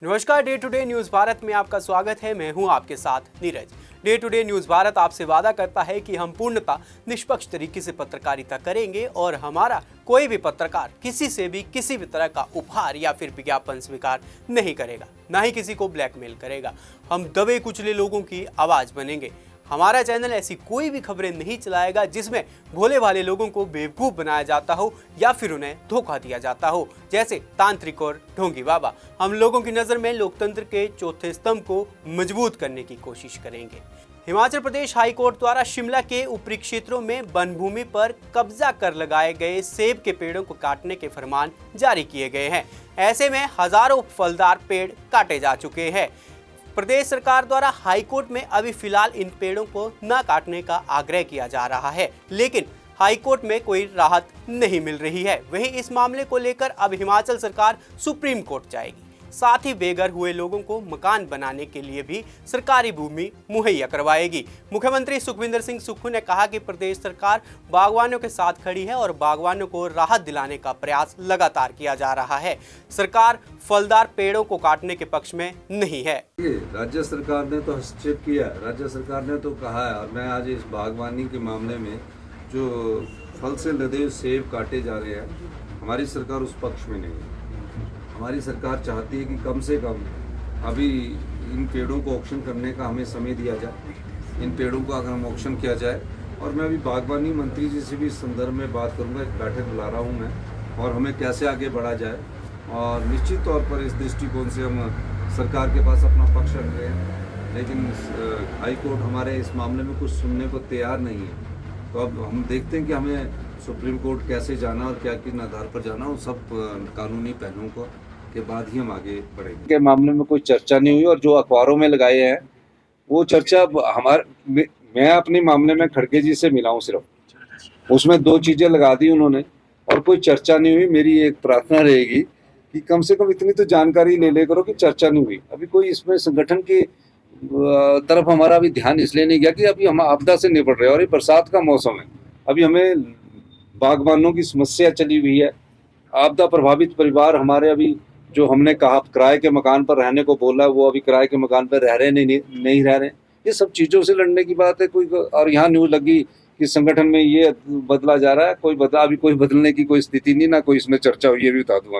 नमस्कार, day to day news Bharat में आपका स्वागत है। मैं हूं आपके साथ Neeraj. Day to day news Bharat आपसे वादा करता है कि हम पूर्णतः निष्पक्ष तरीके से पत्रकारिता करेंगे और हमारा कोई भी पत्रकार किसी से भी किसी भी तरह का उपहार या फिर विज्ञापन स्वीकार नहीं करेगा, ना ही किसी को ब्लैकमेल करेगा। हम दबे कुचले लोगों की आवाज़ बनेंगे। हमारा चैनल ऐसी कोई भी खबरें नहीं चलाएगा जिसमें भोले भाले लोगों को बेवकूफ़ बनाया जाता हो या फिर उन्हें धोखा दिया जाता हो, जैसे तांत्रिक और ढोंगी बाबा। हम लोगों की नज़र में लोकतंत्र के चौथे स्तंभ को मजबूत करने की कोशिश करेंगे। हिमाचल प्रदेश हाई कोर्ट द्वारा शिमला के ऊपरी क्षेत्रों में वन भूमि पर कब्जा कर लगाए गए सेब के पेड़ों को काटने के फरमान जारी किए गए हैं। ऐसे में हजारों फलदार पेड़ काटे जा चुके हैं। प्रदेश सरकार द्वारा हाईकोर्ट में अभी फिलहाल इन पेड़ों को न काटने का आग्रह किया जा रहा है, लेकिन हाईकोर्ट में कोई राहत नहीं मिल रही है। वहीं इस मामले को लेकर अब हिमाचल सरकार सुप्रीम कोर्ट जाएगी। साथ ही बेघर हुए लोगों को मकान बनाने के लिए भी सरकारी भूमि मुहैया करवाएगी। मुख्यमंत्री सुखविंदर सिंह सुक्खू ने कहा कि प्रदेश सरकार बागवानों के साथ खड़ी है और बागवानों को राहत दिलाने का प्रयास लगातार किया जा रहा है। सरकार फलदार पेड़ों को काटने के पक्ष में नहीं है। राज्य सरकार ने तो हस्तक्षेप किया, राज्य सरकार ने तो कहा है। और मैं आज इस बागवानी के मामले में जो फल से लदे सेब काटे जा रहे हैं, हमारी सरकार उस पक्ष में नहीं है। हमारी सरकार चाहती है कि कम से कम अभी इन पेड़ों को ऑक्शन करने का हमें समय दिया जाए। इन पेड़ों को अगर हम ऑक्शन किया जाए, और मैं अभी बागवानी मंत्री जी से भी इस संदर्भ में बात करूंगा, एक बैठक बुला रहा हूं मैं, और हमें कैसे आगे बढ़ा जाए। और निश्चित तौर पर इस दृष्टिकोण से हम सरकार के पास अपना पक्ष रख रहे हैं, लेकिन हाई कोर्ट हमारे इस मामले में कुछ सुनने को तैयार नहीं है। तो अब हम देखते हैं कि हमें सुप्रीम कोर्ट कैसे जाना और क्या किन आधार पर जाना, उन सब कानूनी पहलुओं को के बाद ही हम आगे बढ़ेंगे। के मामले में कोई चर्चा नहीं हुई, और जो अखबारों में लगाए हैं वो चर्चा मैं अपने मामले में खड़गे जी से मिला हूँ, सिर्फ उसमें 2 चीजें लगा दी उन्होंने और कोई चर्चा नहीं हुई। मेरी एक प्रार्थना रहेगी कि कम से कम इतनी तो जानकारी ले करो कि चर्चा नहीं हुई। अभी कोई इसमें संगठन की तरफ हमारा अभी ध्यान इसलिए नहीं गया कि अभी हम आपदा से निपट रहे हैं और ये बरसात का मौसम है। अभी हमें बागवानों की समस्या चली हुई है। आपदा प्रभावित परिवार हमारे अभी, जो हमने कहा किराए के मकान पर रहने को बोला, वो अभी किराए के मकान पर रह रहे नहीं रह रहे। ये सब चीज़ों से लड़ने की बात है कोई। और यहाँ न्यूज़ लगी कि संगठन में ये बदला जा रहा है, कोई बदला, अभी कोई बदलने की कोई स्थिति नहीं, ना कोई इसमें चर्चा हुई है, भी बता दूंगा।